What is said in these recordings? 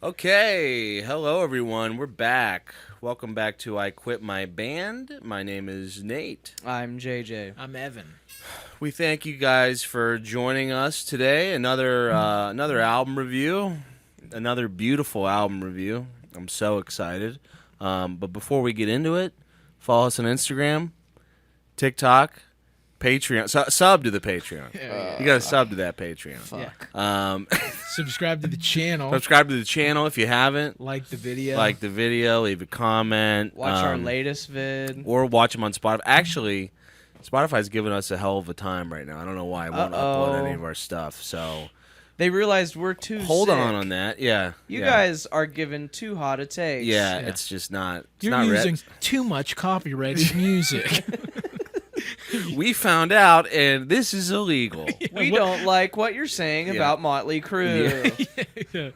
Okay, hello everyone. We're back. Welcome back to I Quit My Band. My name is Nate. I'm JJ. I'm Evan. We thank you guys for joining us today. Another album review, another beautiful album review. I'm so excited. But before we get into it, follow us on Instagram, TikTok, Patreon. Sub to the Patreon. You got to sub to that Patreon. Fuck. Subscribe to the channel. Subscribe to the channel if you haven't. Like the video. Like the video, leave a comment. Watch our latest vid. Or watch them on Spotify. Actually, Spotify's giving us a hell of a time right now. I don't know why I won't upload any of our stuff. So they realized we're too hold sick. on that. Yeah. You guys are giving too hot a take. Yeah, it's just not. It's You're not using too much copyrighted music. We found out, and this is illegal. We don't like what you're saying about Motley Crue. Yeah.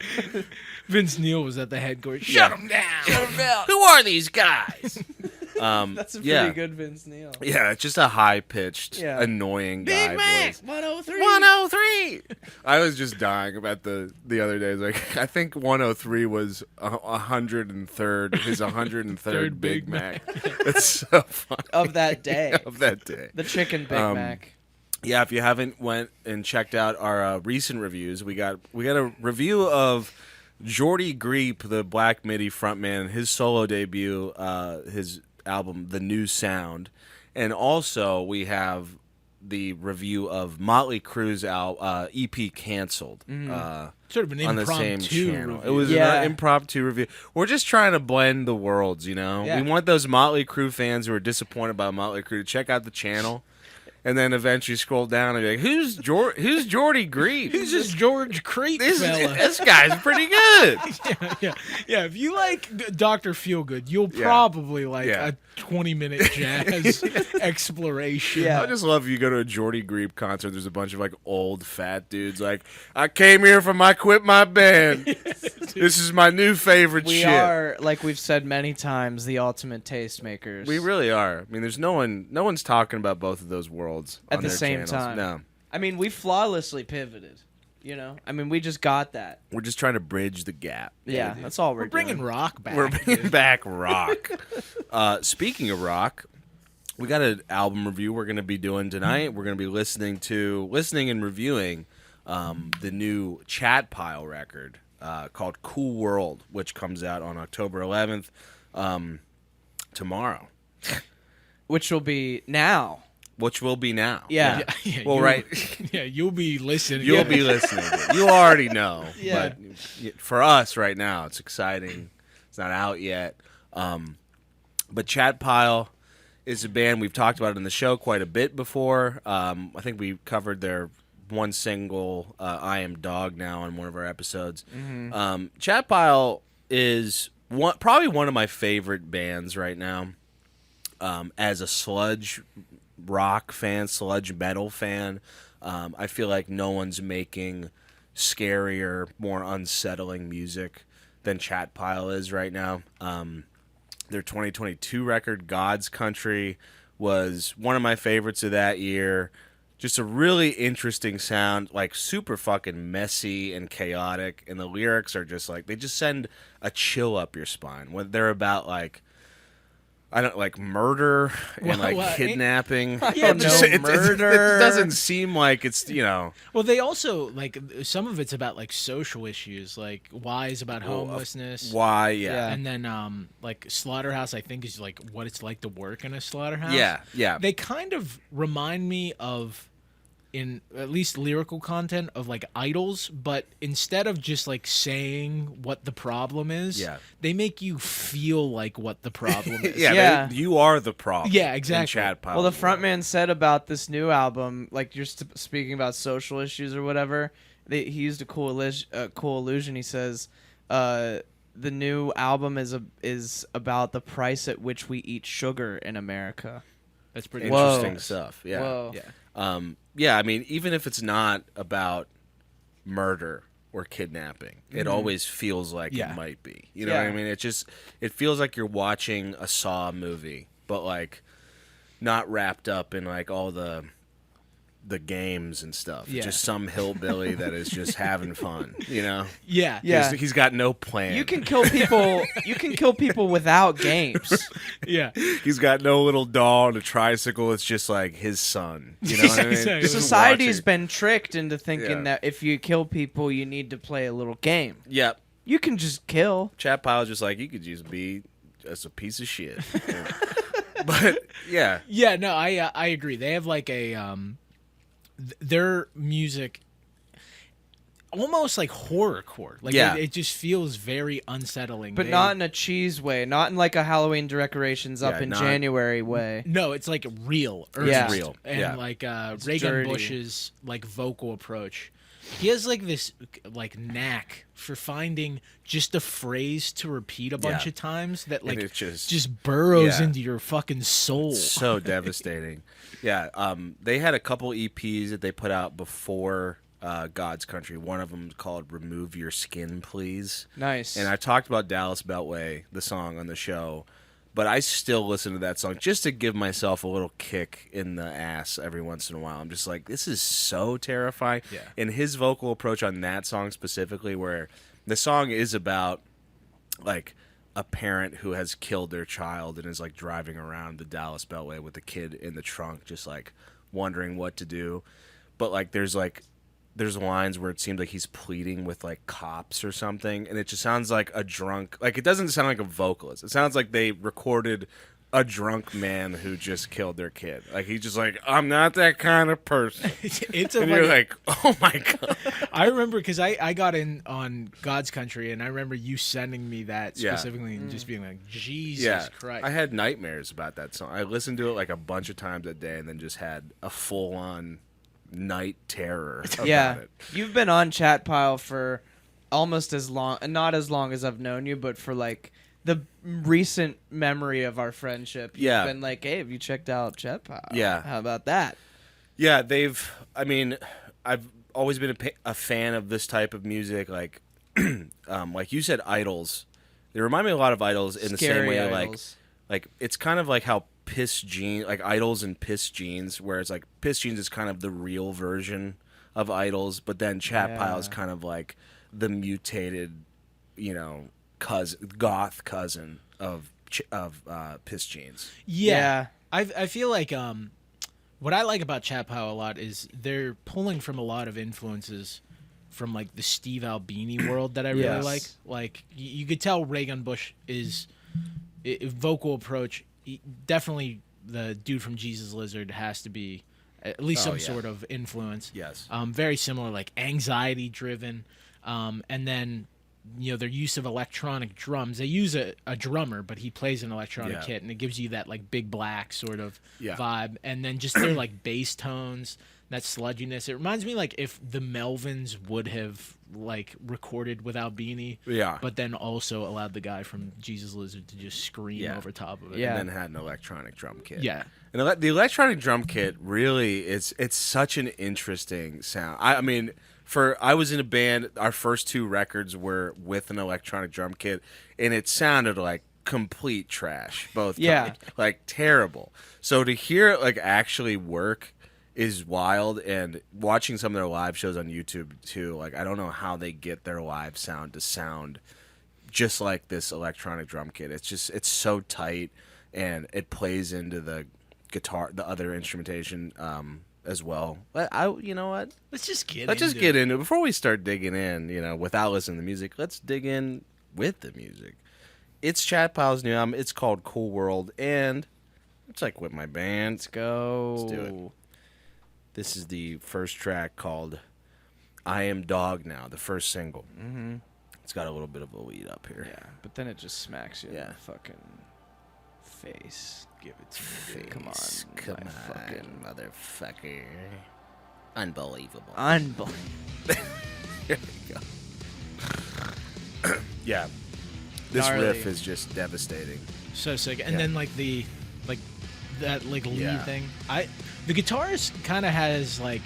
Vince Neil was at the headquarters. Shut him down. Shut 'em down. Who are these guys? That's a pretty good Vince Neil. Yeah, it's just a high-pitched, annoying guy Big Mac, voice. 103. 103. I was just dying about the other day. Like, I think 103 was 103rd, his 103rd Big Mac. It's so funny. Of that day. Of that day. The chicken Big Mac. Yeah, if you haven't went and checked out our recent reviews, we got a review of Jordy Greep, the Black Midi frontman, his solo debut, his album The New Sound, and also we have the review of Motley Crue's EP Canceled. Sort of an on the same impromptu channel. review. It was an impromptu review. We're just trying to blend the worlds, you know? Yeah. We want those Motley Crue fans who are disappointed by Motley Crue to check out the channel. And then eventually scroll down and be like, who's Jordy Greep? Who's this George Creek fella? This guy's pretty good. Yeah. If you like Dr. Feelgood, you'll probably like a 20-minute jazz exploration. Yeah. I just love if you go to a Jordy Greep concert. There's a bunch of like old fat dudes like, I came here from I Quit My Band. This is my new favorite We shit. are, like we've said many times, the ultimate tastemakers. We really are. I mean, there's no one's talking about both of those worlds At on the their same channels. time. No, I mean, we flawlessly pivoted. You know? I mean, we just got that. we're just trying to bridge the gap. Yeah, that's all We're bringing rock back. We're bringing back rock. Speaking of rock, we got an album review we're going to be doing tonight. We're going to be listening and reviewing the new Chat Pile record called Cool World, which comes out on October 11th, tomorrow. Which will be now. Which will be now. Yeah. Well, right. Yeah, you'll be listening. You'll be listening. You already know. Yeah. But for us right now, it's exciting. It's not out yet. But Chat Pile is a band we've talked about in the show quite a bit before. I think we covered their one single, I Am Dog Now, on one of our episodes. Mm-hmm. Chat Pile is probably one of my favorite bands right now. As a sludge rock fan, sludge metal fan, I feel like no one's making scarier, more unsettling music than Chat Pile is right now. Their 2022 record, God's Country, was one of my favorites of that year. Just a really interesting sound, like super fucking messy and chaotic, and the lyrics are just like, they just send a chill up your spine. When they're about like, I don't like murder and kidnapping. Yeah, murder. It doesn't seem like it's, you know. Well, they also like some of it's about like social issues, like Y is about homelessness. Why? Yeah. And then like Slaughterhouse, I think, is like what it's like to work in a slaughterhouse. Yeah. They kind of remind me of, in at least lyrical content, of like Idols, but instead of just like saying what the problem is, they make you feel like what the problem is. You are the problem. Yeah, exactly. Chat Pile. Well, the frontman said about this new album, like you're speaking about social issues or whatever, he used a cool illusion. He says, the new album is about the price at which we eat sugar in America. That's pretty interesting stuff. Yeah. Whoa. Yeah, I mean, even if it's not about murder or kidnapping, it always feels like it might be. You know what I mean? It feels like you're watching a Saw movie, but like not wrapped up in like all the the games and stuff. Yeah. It's just some hillbilly that is just having fun, you know? Yeah. Yeah. He's got no plan. You can kill people. You can kill people without games. Yeah. He's got no little doll and a tricycle. It's just like his son. You know what I mean? Exactly. Just Society's watching. been tricked into thinking Yeah. that if you kill people, you need to play a little game. Yep. You can just kill. Chat Pile's just like, you could just be just a piece of shit. Yeah. But yeah. Yeah, no, I agree. They have like a their music almost like horrorcore. Like Yeah. it just feels very unsettling. But not in a cheese way. Not in like a Halloween decorations up Yeah, in not- January way. No, it's like real. Yeah. Earnest. Real, And yeah. like dirty. Raygun Busch's like vocal approach. He has like this like knack for finding just a phrase to repeat a bunch Yeah. of times that like it just- just burrows yeah. into your fucking soul. So devastating. Yeah. They had a couple EPs that they put out before God's Country. One of them called "Remove Your Skin, Please." Nice. And I talked about Dallas Beltway, the song on the show, but I still listen to that song just to give myself a little kick in the ass every once in a while. I'm just like, this is so terrifying. Yeah. And his vocal approach on that song specifically, where the song is about like a parent who has killed their child and is like driving around the Dallas Beltway with the kid in the trunk, just like wondering what to do. But like there's lines where it seems like he's pleading with like cops or something, and it just sounds like a drunk, like it doesn't sound like a vocalist. It sounds like they recorded a drunk man who just killed their kid. Like he's just like, I'm not that kind of person. It's a And you're fucking- like, oh my god. I remember because I got in on God's Country, and I remember you sending me that Yeah. specifically and just being like, Jesus Yeah, Christ. I had nightmares about that song. I listened to it like a bunch of times a day, and then just had a full-on night terror about yeah. it. You've been on Chat Pile for almost as long, not as long as I've known you, but for like the recent memory of our friendship. You've Yeah. been like, hey, have you checked out Chat Pile? Yeah. How about that? Yeah, I've always been a fan of this type of music, like you said, Idols. They remind me a lot of Idols in the same Scary way, Idols. like it's kind of like how Piss Jeans, like Idols and Piss Jeans, where it's like Piss Jeans is kind of the real version of Idols, but then Chat Pile is Yeah. kind of like the mutated, goth cousin of Piss Jeans. Yeah. I feel like what I like about Chat Pile a lot is they're pulling from a lot of influences from like the Steve Albini world that I really Yes. like. Like you could tell Raygun Busch is vocal approach. Definitely the dude from Jesus Lizard has to be at least some yeah. sort of influence. Yes. Very similar, like anxiety driven, and then their use of electronic drums. They use a drummer, but he plays an electronic Yeah. kit, and it gives you that like Big Black sort of Yeah. vibe. And then just their like bass tones, that sludginess. It reminds me like if the Melvins would have like recorded without Beanie, Yeah. but then also allowed the guy from Jesus Lizard to just scream Yeah. over top of it. Yeah. And then had an electronic drum kit. Yeah. And the electronic drum kit really it's such an interesting sound. I mean, I was in a band. Our first two records were with an electronic drum kit, and it sounded like complete trash both Yeah. times, like terrible. So to hear it like actually work is wild, and watching some of their live shows on YouTube too. Like I don't know how they get their live sound to sound just like this electronic drum kit. It's so tight, and it plays into the guitar, the other instrumentation as well. But you know what? Let's just get Let's just into get it. into it. Before we start digging in, without listening to the music, let's dig in with the music. It's Chat Pile's new album. It's called Cool World, and it's like with my band. Let's go. Let's do it. This is the first track called I Am Dog Now, the first single. Mm-hmm. It's got a little bit of a lead up here. Yeah, but then it just smacks you in Yeah. the fucking face. Give it to me, dude. Come on, Come my on, fucking motherfucker. Unbelievable. unbelievable. Here we go. Yeah. This Gnarly. riff is just devastating. So sick. And Yeah. then like that like lead Yeah. thing. The guitarist kind of has like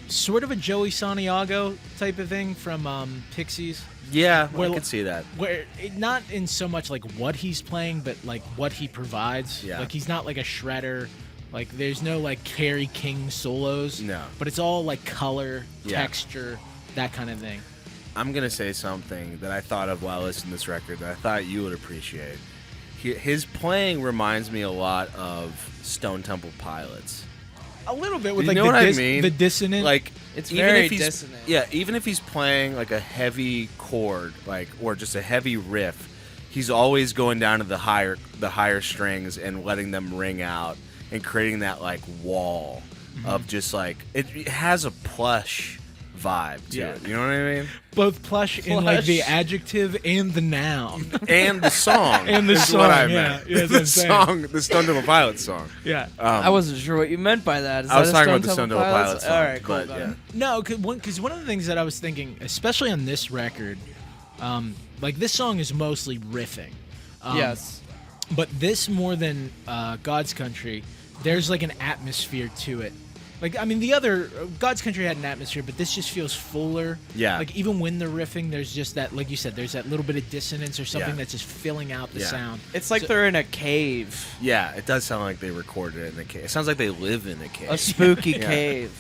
sort of a Joey Santiago type of thing from Pixies, Yeah, Well- I could see that. where not in so much like what he's playing, but like what he provides. Yeah. Like he's not like a shredder Like there's no like Carrie King solos. No. But it's all like color, texture, that kind of thing. I'm gonna say something that I thought of while listening to this record that I thought you would appreciate. His playing reminds me a lot of Stone Temple Pilots. A little bit with You like know the, what I mean? the dissonant. Like It's even very if he's, dissonant. Yeah, even if he's playing like a heavy chord, like or just a heavy riff, he's always going down to the higher strings and letting them ring out and creating that like wall of just like it has a plush vibe to it. You know what I mean? both plush in like the adjective and the noun. And the song. And the is song, what I yeah. meant. Yeah, that's what The I'm saying. song, the Stone Temple Pilots song. Yeah. I wasn't sure what you meant by that. Is I was that a talking about the Stone Stone Temple Pilots song. All right, cool. but, got yeah. it. No, because one of the things that I was thinking, especially on this record, like this song is mostly riffing. Yes. But this more than God's Country, there's like an atmosphere to it. Like, I mean, the other, God's Country had an atmosphere, but this just feels fuller. Yeah. Like, even when they're riffing, there's just that, like you said, there's that little bit of dissonance or something Yeah. that's just filling out the Yeah. sound. It's like they're in a cave, Yeah, it does sound like they recorded it in a cave. It sounds like they live in a cave. a spooky Yeah. cave,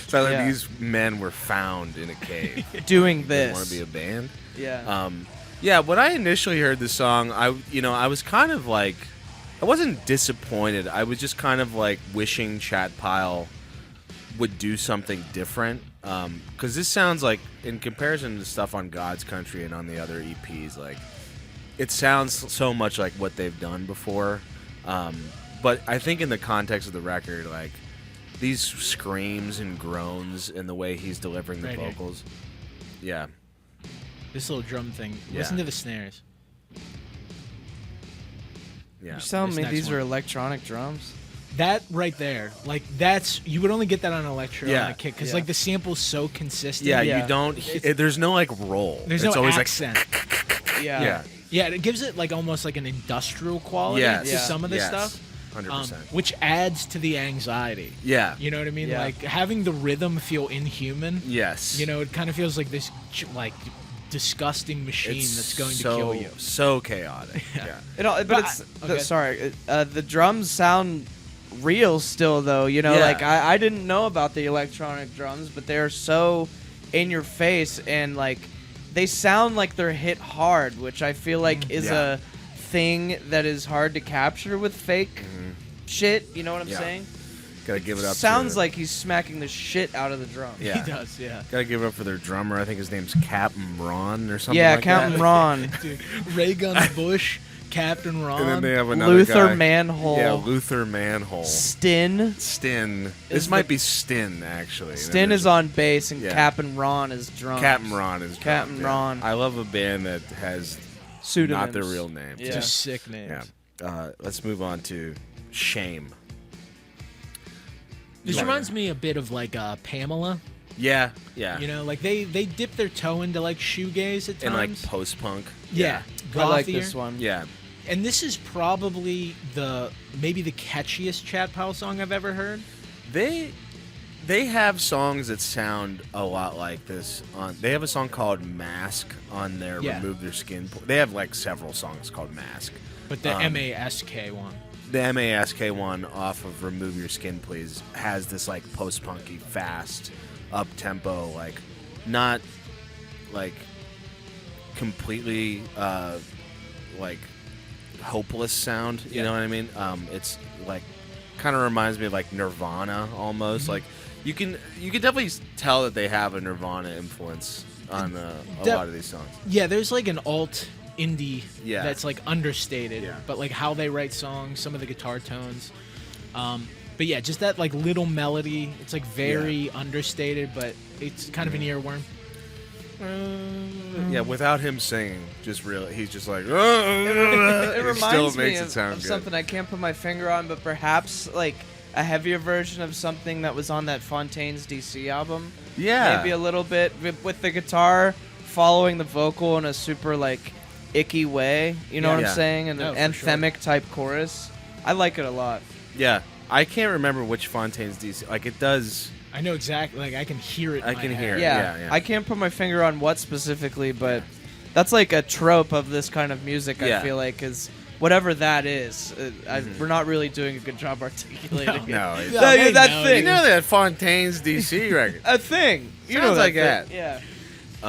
Sounds like yeah. these men were found in a cave. doing They want this. to be a band. Yeah. Yeah, when I initially heard the song, I was kind of like, I wasn't disappointed. I was just kind of like wishing Chat Pile would do something different. Because this sounds like, in comparison to stuff on God's Country and on the other EPs, like, it sounds so much like what they've done before. But I think in the context of the record, like, these screams and groans and the way he's delivering the Right here. vocals. Yeah. This little drum thing. Yeah. Listen to the snares. Yeah. You're telling this me next these one. are electronic drums? That right there, like that's you would only get that on electro Yeah. on a kick because Yeah. like the sample's so consistent. Yeah, Yeah. you don't. There's no like roll. There's it's no always accent. Yeah. Yeah. Yeah, it gives it like almost like an industrial quality Yes. to some of this Yes. stuff, 100%. which adds to the anxiety. Yeah. You know what I mean? Yeah. Like having the rhythm feel inhuman. Yes. You know, it kind of feels like this like disgusting machine It's that's going so, to kill you. So chaotic. Yeah. It all, but But it's okay. sorry. The drums sound real still, though. You know, Yeah. like I didn't know about the electronic drums, but they're so in your face and like they sound like they're hit hard, which I feel like is Yeah. a thing that is hard to capture with fake shit. You know what I'm Yeah. saying? Gotta give it up. Sounds to, like he's smacking the shit out of the drum. Yeah. He does, yeah. Gotta give it up for their drummer. I think his name's Captain Ron or something. Yeah, like Captain that. Ron, Dude, Raygun Busch, Captain Ron. And then they have another Luther guy. Manhole, Yeah, Luther Manhole. Stin. Stin. Is This might the- be Stin actually. Stin is on bass and Yeah. Captain Ron is drums. Captain Ron is Captain drummed, yeah. Ron. I love a band that has Pseudonyms. not their real name. Yeah. Just sick names. Yeah. Let's move on to Shame. This Yeah. reminds me a bit of like Pamela. Yeah. Yeah. You know, like they dip their toe into like shoegaze at times. and like post punk. yeah, I like gothier. this one. Yeah. And this is probably maybe the catchiest Chat Powell song I've ever heard. They have songs that sound a lot like this. They have a song called "Masc" on their Yeah. "Remove Their Skin." They have like several songs called "Masc." But the MASK one. The MASK one off of "Remove Your Skin, Please" has this like post-punky, fast, up tempo, like not like completely like hopeless sound. You Yeah. know what I mean? It's like kind of reminds me of like Nirvana almost. Like you can definitely tell that they have a Nirvana influence on a lot of these songs. Yeah, there's like an alt indie Yeah. that's like understated, Yeah. but like how they write songs, some of the guitar tones. But yeah, just that like little melody. It's like very understated, but it's kind of an earworm. Yeah, without him singing, just really, he's just like. It It reminds still me makes of, it sound of good. something I can't put my finger on, but perhaps like a heavier version of something that was on that Fontaine's DC album. Yeah. Maybe a little bit with the guitar following the vocal in a super like icky way. You know Yeah. what Yeah. I'm saying? And No, an for sure. anthemic type chorus. I like it a lot. Yeah, I can't remember which Fontaine's DC. Like it does. I know exactly. Like I can hear it. I in my can head. hear it. Yeah, yeah. I can't put my finger on what specifically, but that's like a trope of this kind of music. Yeah. I feel like is whatever that is. We're not really doing a good job articulating it. No, it's, That thing. you know that Fontaine's DC record. A thing. You Sounds know like that. that. Thing. Yeah.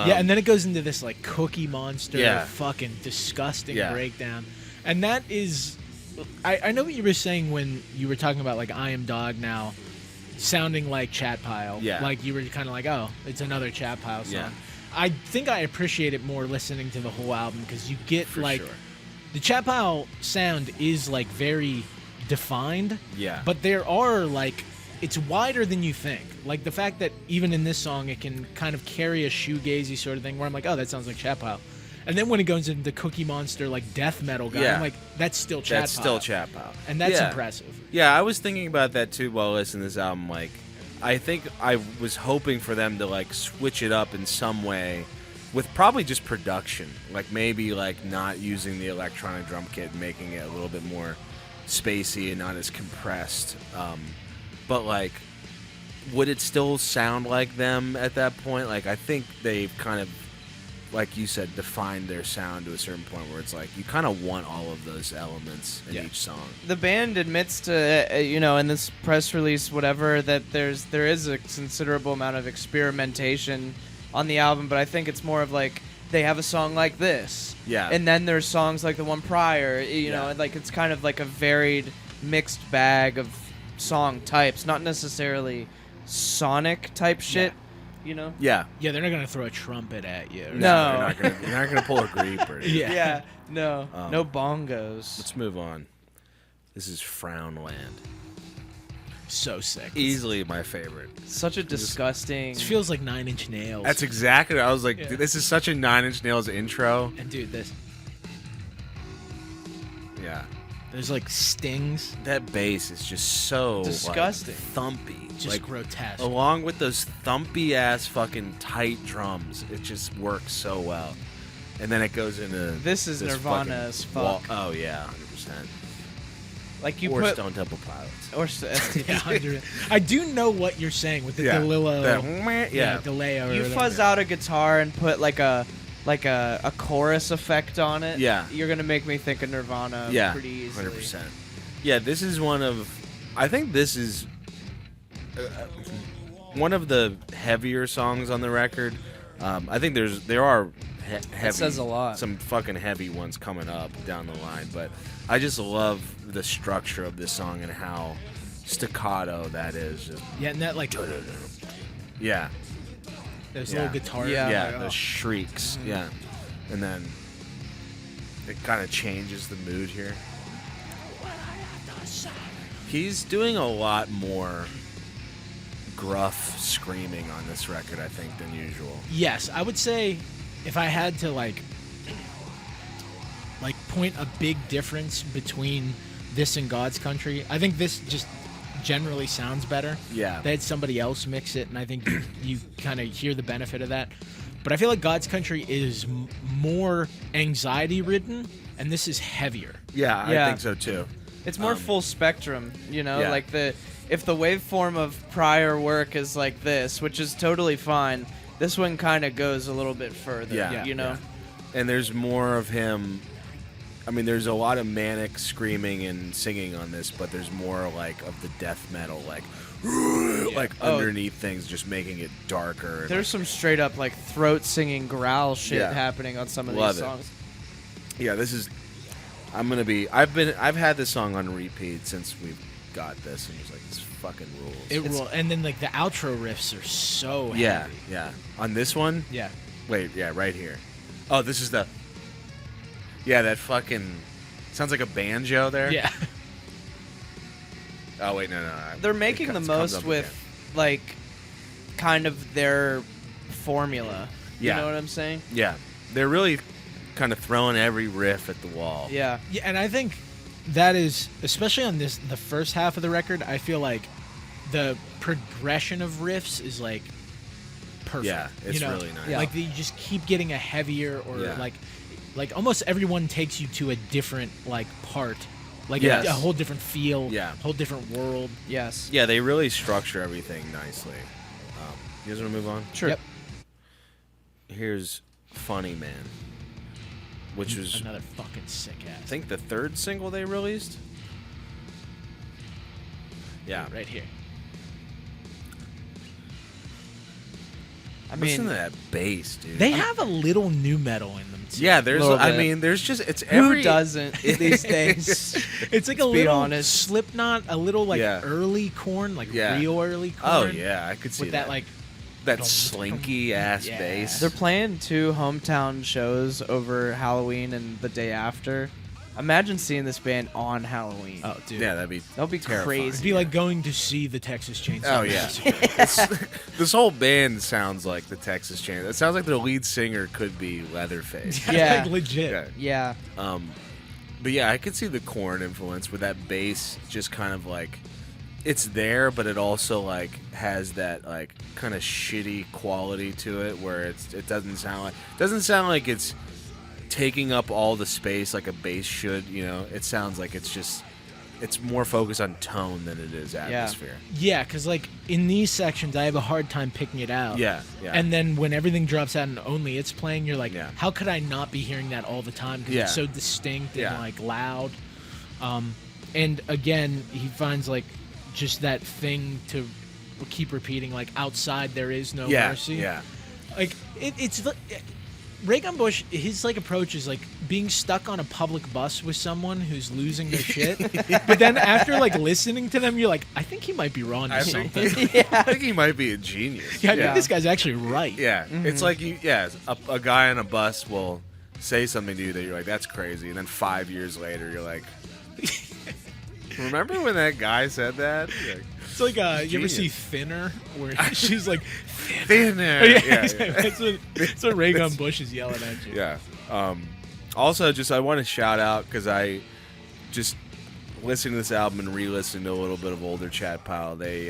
Yeah, and then it goes into this like Cookie Monster, Yeah. fucking disgusting Yeah. breakdown, and that is, I know what you were saying when you were talking about like I Am Dog Now, sounding like Chat Pile. Yeah. Like you were kind of like, oh, it's another Chat Pile song. Yeah. I think I appreciate it more listening to the whole album because you get For like sure. the Chat Pile sound is like very defined. Yeah. But there are like it's wider than you think. Like the fact that even in this song it can kind of carry a shoegazy sort of thing where I'm like, oh, that sounds like Chat Pile. And then when it goes into Cookie Monster like death metal guy, Yeah. I'm like, that's still Chat Pile. That's still Chat Pile. And that's Yeah. impressive. Yeah, I was thinking about that too while listening to this album. Like, I think I was hoping for them to like switch it up in some way, with probably just production. Like maybe like not using the electronic drum kit and making it a little bit more spacey and not as compressed. But like, would it still sound like them at that point? Like, I think they've kind of, like you said, defined their sound to a certain point where it's like you kind of want all of those elements in each song. The band admits to, in this press release, whatever, that there is a considerable amount of experimentation on the album, but I think it's more of like they have a song like this, Yeah. and then there's songs like the one prior, know, Yeah. and like it's kind of like a varied, mixed bag of song types, not necessarily sonic type shit, Yeah. Yeah, they're not gonna throw a trumpet at you. No. They're not gonna pull a creep or anything. Yeah. no bongos. Let's move on. This is Frownland. So sick. Easily my favorite. Such a disgusting. This feels like 9 Inch Nails. That's exactly what I was like, Yeah. dude, this is such a 9 Inch Nails intro. And dude, this Yeah. there's like stings, That bass is just so Disgusting. like, thumpy. just like grotesque. along with those thumpy ass fucking tight drums, it just works so well. And then it goes into This is Nirvana fucking as fuck. oh yeah, 100%. Like you Or put Stone Temple Pilots. or Yeah, 100. I do know what you're saying with the Delillo. Yeah. delay. Or you whatever. fuzz out a guitar and put like a chorus effect on it. Yeah. You're gonna make me think of Nirvana Yeah, pretty easily. 100%. Yeah, this is one of, I think this is one of the heavier songs on the record. I think there are heavy. says a lot. Some fucking heavy ones coming up down the line, but I just love the structure of this song and how staccato that is. Just, Yeah, and that like yeah, those Yeah. little guitar. Yeah. yeah, like, the oh. shrieks, yeah, and then it kind of changes the mood here. He's doing a lot more gruff screaming on this record, I think, than usual. Yes, I would say if I had to like point a big difference between this and God's Country, I think this just generally sounds better. Yeah. They had somebody else mix it, and I think you kind of hear the benefit of that. But I feel like God's Country is more anxiety-ridden, and this is heavier. Yeah, Yeah. I think so too. It's more full spectrum, Yeah. like if the waveform of prior work is like this, which is totally fine, this one kind of goes a little bit further, Yeah, know? And there's more of him. I mean, there's a lot of manic screaming and singing on this, but there's more like of the death metal, like underneath things, just making it darker. and, There's some straight up like throat singing growl shit Yeah. happening on some of Love these it. songs. yeah, this is. I've had this song on repeat since we got this, and it's like this fucking rules. And then like the outro riffs are so yeah, heavy. yeah. On this one, Yeah. wait, yeah, right here. Oh, this is the. Yeah, that fucking sounds like a banjo there. Yeah. Oh wait, no. They're making the comes most up with again. like kind of their formula. Yeah. You know what I'm saying? Yeah, they're really kind of throwing every riff at the wall. Yeah. Yeah, and I think that is, especially on the first half of the record, I feel like the progression of riffs is like perfect. Yeah, it's you know? really nice. Yeah. Like you just keep getting a heavier or Yeah. like almost everyone takes you to a different like part, like Yes. a whole different feel, Yeah. whole different world. Yes. Yeah, they really structure everything nicely. You guys want to move on? Sure. Yep. Here's Funny Man. which was another fucking sick ass. I think the third single they released. Yeah, right here. I listen mean, to that bass, dude. They have a little new metal in them too. Yeah, there's. Little I bit. mean, there's just it's who every. doesn't these days? It's like a be little honest. Slipknot, a little like Yeah. early Corn, like Yeah. real early Corn. Oh yeah, I could see with that like that slinky ass Yeah. bass. They're playing 2 hometown shows over Halloween and the day after. Imagine seeing this band on Halloween. oh dude. Yeah, that'd be Terrifying. crazy. It'd be like going to see the Texas Chainsaw. Oh yeah, Massacre. this whole band sounds like the Texas Chainsaw. It sounds like their lead singer could be Leatherface. Yeah. like legit. Yeah. Yeah. But yeah, I could see the Korn influence with that bass, just kind of like it's there, but it also like has that like kind of shitty quality to it, where it doesn't sound like it's taking up all the space like a bass should. You know, it sounds like it's more focused on tone than it is atmosphere. Yeah, because like in these sections, I have a hard time picking it out. Yeah. And then when everything drops out and only it's playing, you're like, Yeah. how could I not be hearing that all the time? Because Yeah. it's so distinct Yeah. and like loud. And again, he finds like just that thing to keep repeating, like outside there is no mercy. Yeah. Like it's Raygun Busch, his like approach is like being stuck on a public bus with someone who's losing their shit. But then after like listening to them, you're like, I think he might be wrong to something. I think he might be a genius. Yeah, I think this guy's actually right. Yeah, it's like a guy on a bus will say something to you that you're like, that's crazy, and then 5 years later you're like, remember when that guy said that? You're like, It's like you ever Genius. see Thinner, where she's like, thinner. oh, yeah, Yeah, that's what Raygun Busch is yelling at you. yeah. Also, just I want to shout out because I just listening to this album and re-listening to a little bit of older Chat Pile. They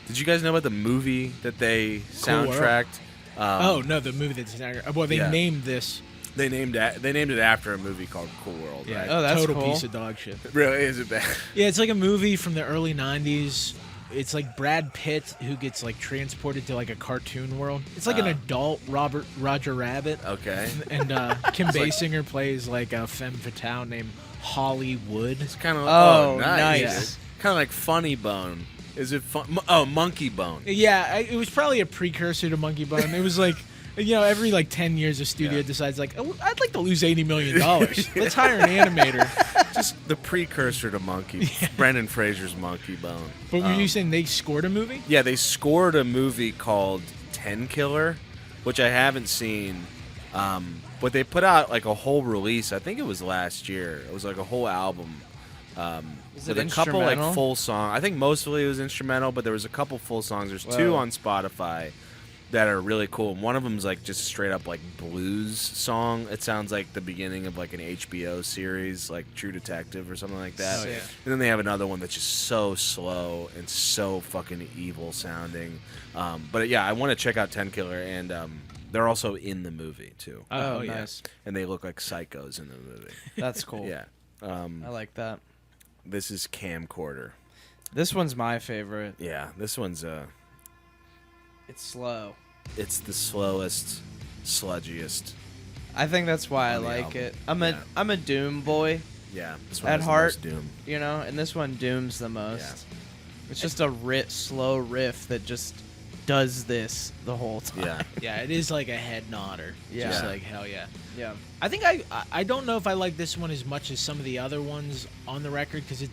did you guys know about the movie that they soundtracked? Oh no, the movie that's well, they Yeah. named this. They named it after a movie called Cool World. Yeah, Right? Oh, that's total cool. piece of dog shit. Really, is it bad? Yeah, it's like a movie from the early '90s. It's like Brad Pitt who gets like transported to like a cartoon world. It's like an adult Roger Rabbit. Okay. And Kim Basinger plays like a femme fatale named Hollywood. It's kind of Oh, nice. nice. Kind of like Funny Bone. Is it fun? Oh, Monkey Bone. Yeah, it was probably a precursor to Monkey Bone. It was like, you know, every like 10 years a studio Yeah. decides like, oh, I'd like to lose $80 million. Let's hire an animator. Just the precursor to Monkey. Brendan Fraser's Monkey Bone. But were you saying they scored a movie? Yeah, they scored a movie called Ten Killer, which I haven't seen. But they put out like a whole release. I think it was last year. It was like a whole album. Is With it a couple like instrumental? full song. I think mostly it was instrumental, but there was a couple full songs. There's 2 Whoa. on Spotify that are really cool. And one of them's like just straight up like blues song. It sounds like the beginning of like an HBO series, like True Detective or something like that. Oh, yeah. And then they have another one that's just so slow and so fucking evil sounding. But yeah, I want to check out Ten Killer, and they're also in the movie too. Oh, yeah. nice. And they look like psychos in the movie. That's cool. Yeah. I like that. This is Camcorder. This one's my favorite. Yeah, this one's It's slow. it's the slowest, sludgiest. I think that's why I On the like album. it. Yeah. I'm a Doom boy, Yeah, this one At has heart- the most Doom. you know, and this one Dooms the most. Yeah. It's just a slow riff that just does this the whole time. Yeah, Yeah, it is like a head nodder. Yeah. Just like, hell yeah. Yeah. I think I don't know if I like this one as much as some of the other ones on the record, because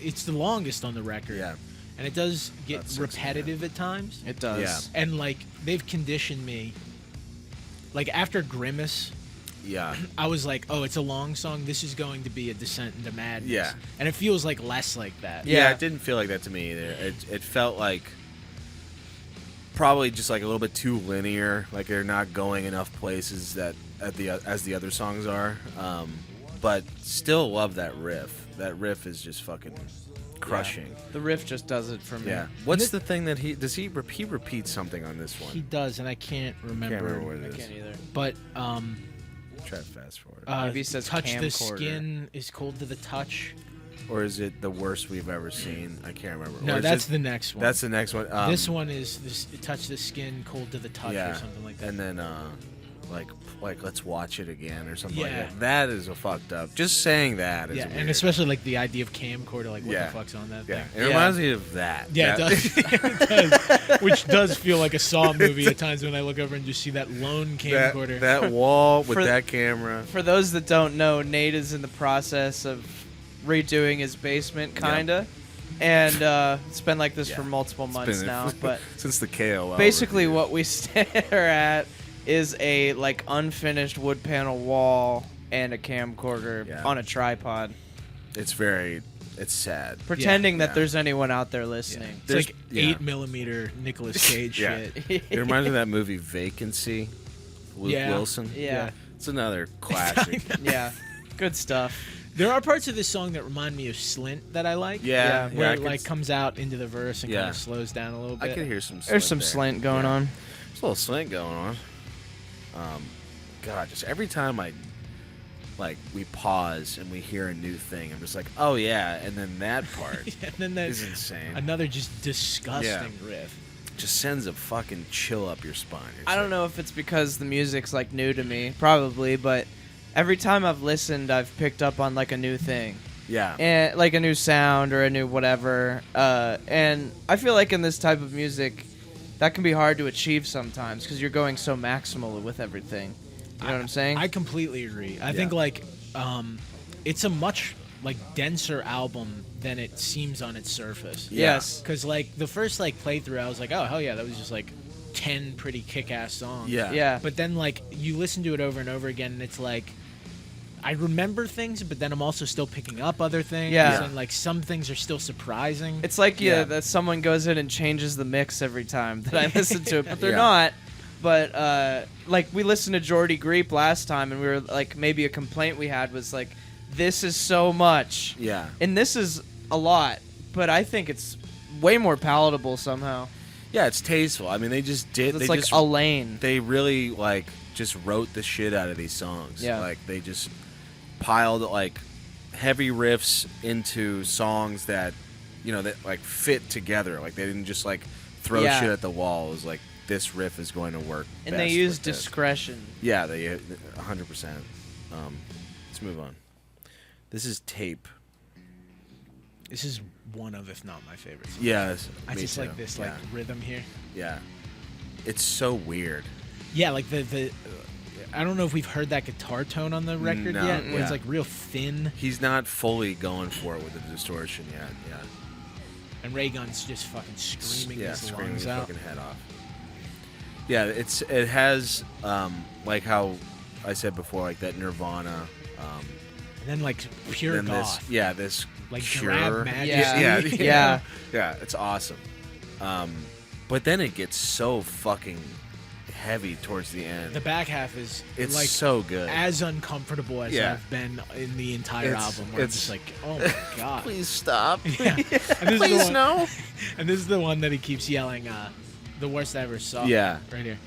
it's the longest on the record. yeah, And it does get About 6 repetitive at times. It does. Yeah. And like they've conditioned me. Like after Grimace, yeah. I was like, oh, it's a long song. This is going to be a descent into madness. Yeah. And it feels like less like that. Yeah, Yeah. it didn't feel like that to me either. It felt like probably just like a little bit too linear. Like they're not going enough places that as the other songs are. But still love that riff. That riff is just fucking crushing. The riff just does it for me. Yeah. What's the thing that he repeats something on this one? He does, and I can't remember. Can't remember what it I is. can't either. But Try to fast forward. Maybe he says touch the camcorder. skin is cold to the touch. Or is it the worst we've ever seen? I can't remember. Or No, is that's it- the next one. That's the next one. This one is this touch the skin cold to the touch or something like that. And then like let's watch it again or something like Yeah. that. That is a fucked up. Just saying that is Yeah, weird. and especially like the idea of camcorder, like what Yeah. the fuck's on that yeah, thing? it reminds me of that. Yeah, That- it does. Which does feel like a Saw movie at times when I look over and just see that lone camcorder. that wall with For- that camera. For those that don't know, Nate is in the process of redoing his basement, kinda, and it's been like this Yeah. for multiple It's months been- now. But since the KOL. basically, review. what we stare at is a like unfinished wood panel wall and a camcorder Yeah. on a tripod, it's sad. pretending that Yeah. there's anyone out there listening. It's There's- like yeah. 8mm Nicolas Cage Yeah. shit. It reminds me of that movie Vacancy. Luke Yeah. Wilson. Yeah, It's another classic. yeah, good stuff. There are parts of this song that remind me of Slint that I like. Yeah, Where I it could like s- comes out into the verse and kind Yeah. of slows down a little bit. I could hear some. There's some there. slant going Yeah. on. There's a little slant going on. God, just every time we pause and we hear a new thing, I'm just like, oh yeah, and then that part And then there's is insane. another just disgusting riff. Just sends a fucking chill up your spine. It's I don't like- know if it's because the music's like new to me, probably, but every time I've listened, I've picked up on like a new thing, Yeah. and like a new sound or a new whatever. And I feel like in this type of music, that can be hard to achieve sometimes because you're going so maximal with everything. You know what I'm saying? I completely agree. I think like it's a much like denser album than it seems on its surface. Yeah. Yes. Because like the first like playthrough, I was like, oh hell yeah, that was just like 10 pretty kick-ass songs. Yeah. Yeah. But then like you listen to it over and over again, and it's like I remember things, but then I'm also still picking up other things. Yeah. And like some things are still surprising. It's like Yeah. that someone goes in and changes the mix every time that I listen to it, but they're Yeah. not. But like we listened to Jordy Greep last time, and we were like, maybe a complaint we had was like, this is so much, Yeah. and this is a lot, but I think it's way more palatable somehow. Yeah, it's tasteful. I mean, they just did. It's They like just, a lane. they really like just wrote the shit out of these songs. Yeah. Like they just piled like heavy riffs into songs that that like fit together. Like they didn't just like throw Yeah. shit at the wall. It was like this riff is going to work. And best they use with this. discretion. Yeah, they 100%. Let's move on. This is Tape. This is one of, if not my favorites. Yeah, I me just too. like this like rhythm here. Yeah. It's so weird. Yeah, like the I don't know if we've heard that guitar tone on the record No, yet. Where yeah. it's like real thin, He's not fully going for it with the distortion yet. Yeah. and Raygun's just fucking screaming his screaming lungs his out. fucking head off. Yeah, it has like how I said before, like that Nirvana. And then like pure Then goth. this Like pure, Drab Majesty. Yeah. yeah, Yeah. yeah, it's awesome. But then it gets so fucking heavy towards the end. The back half is It's like so good. as uncomfortable as Yeah. I've been in the entire It's- album. Where it's it's- just like, oh my god. Please stop. Yeah. And this is the Please one, no. And this is the one that he keeps yelling, the worst I ever saw. Yeah. Right here.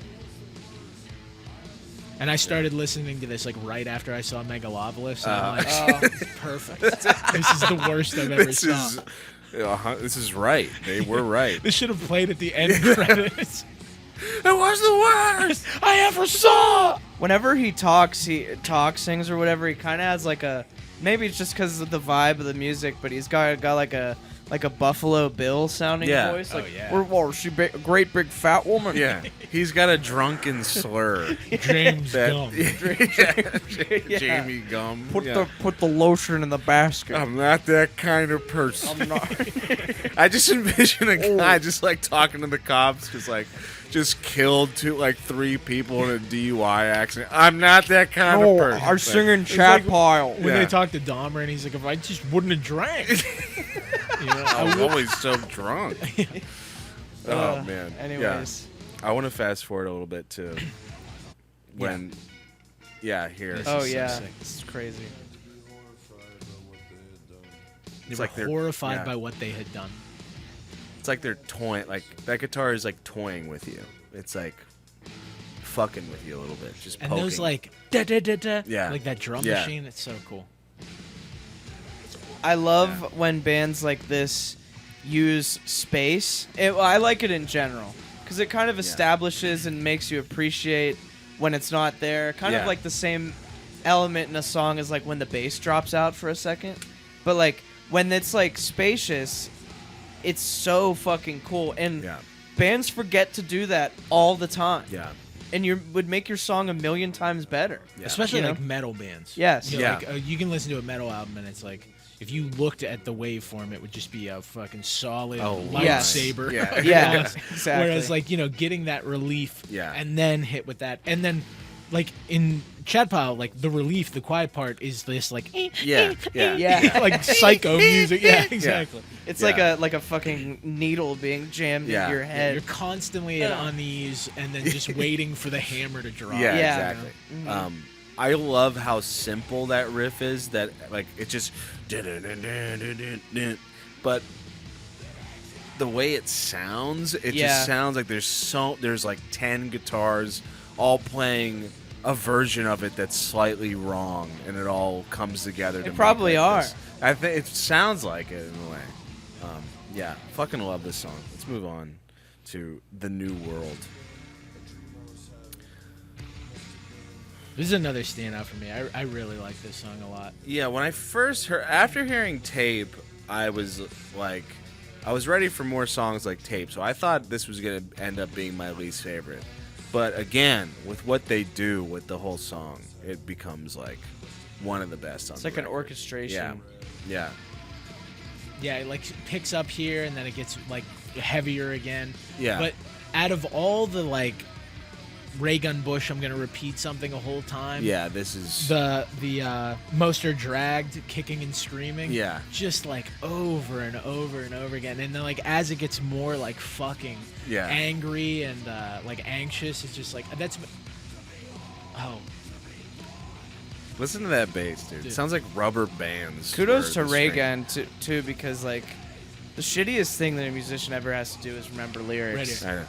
And I started listening to this like right after I saw Megalopolis. And I'm like, Oh. perfect. This is the worst I've ever saw. This is right. They were right. This should have played at the end credits. It was the worst. I ever saw. Whenever he sings or whatever, he kind of has like a, maybe it's just because of the vibe of the music, but he's got like a Buffalo Bill sounding Yeah. voice. Oh, Like, yeah. "Well, she a great big fat woman." Yeah, he's got a drunken slur. James That Gum. Yeah. Jamie Gum. Put Yeah. the lotion in the basket. I'm not that kind of person. I'm not. I just envision a guy just like talking to the cops, just killed 3 people in a DUI accident. I'm not that kind of person. I'm singing Chad like- Pile. When Yeah. they talk to Dahmer and he's like, if I just wouldn't have drank. You know, I was always so drunk. Oh man. Anyways, Yeah. I want to fast forward a little bit to when. Yeah, here. This oh is so yeah, sick. this is crazy. They It's were like they're- horrified yeah. by what they had done. It's like they're toying. Like that guitar is like toying with you. It's like fucking with you a little bit, just And poking. those like da da da da, Yeah. like that drum Yeah. machine. It's so cool. I love when bands like this use space. I like it in general because it kind of establishes and makes you appreciate when it's not there. Kind of like the same element in a song as like when the bass drops out for a second. But like when it's like spacious, it's so fucking cool. And bands forget to do that all the time. Yeah. And you would make your song a million times better. Yeah. Especially like metal bands. Yes. You know, like, you can listen to a metal album and it's like, if you looked at the waveform, it would just be a fucking solid lightsaber. Yeah, exactly. Whereas like, you know, getting that relief and then hit with that. And then like in Chad Pile, like the relief, the quiet part is this like like psycho music. Yeah, exactly. It's like a fucking needle being jammed in your head. You're constantly at unease and then just waiting for the hammer to drop. Yeah, exactly. Mm-hmm. I love how simple that riff is. That like it just, but the way it sounds, it just sounds like there's like 10 guitars all playing a version of it that's slightly wrong, and it all comes together. They probably are. I think it sounds like it in a way. Yeah, fucking love this song. Let's move on to The New World. This is another standout for me. I really like this song a lot. Yeah, when I first heard, after hearing Tape, I was like, I was ready for more songs like Tape, so I thought this was going to end up being my least favorite. But again, with what they do with the whole song, it becomes like one of the best on It's the like an record. orchestration. Yeah. Yeah, it like picks up here and then it gets like heavier again. Yeah. But out of all the like Raygun Busch, I'm gonna repeat something a whole time. Yeah, this is the Most Are Dragged, kicking and screaming. Yeah. Just like over and over and over again, and then like as it gets more like fucking angry and like anxious, it's just like that's. Oh. Listen to that bass, dude. It sounds like rubber bands. Kudos to Raygun too, because like the shittiest thing that a musician ever has to do is remember lyrics. I know.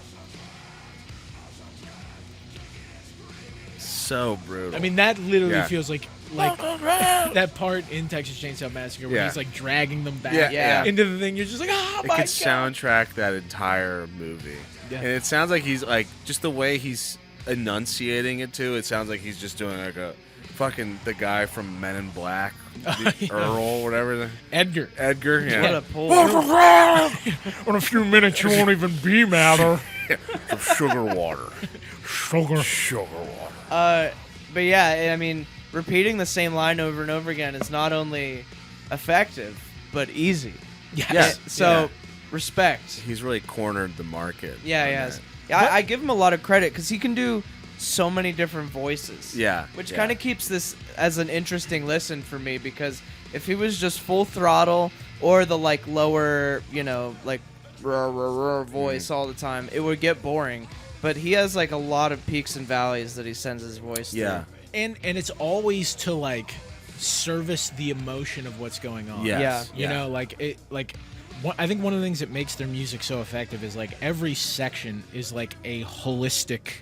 So brutal. I mean, that literally feels like that part in Texas Chainsaw Massacre where he's like dragging them back into the thing. You're just like, oh my god! It could soundtrack that entire movie, and it sounds like he's like just the way he's enunciating it too. It sounds like he's just doing like a fucking the guy from Men in Black, Earl, whatever. Edgar. Yeah. What a pull! In a few minutes, you won't even be madder. Sugar water. Sugar water. But yeah, I mean, repeating the same line over and over again is not only effective but easy. Yes. So respect. He's really cornered the market. Yeah, he has. Yeah, I give him a lot of credit because he can do so many different voices. Yeah. Which kind of keeps this as an interesting listen for me, because if he was just full throttle or the like lower, you know, like voice all the time, it would get boring. But he has like a lot of peaks and valleys that he sends his voice through. And it's always to like service the emotion of what's going on. Yes. You know, like it like I think one of the things that makes their music so effective is like every section is like a holistic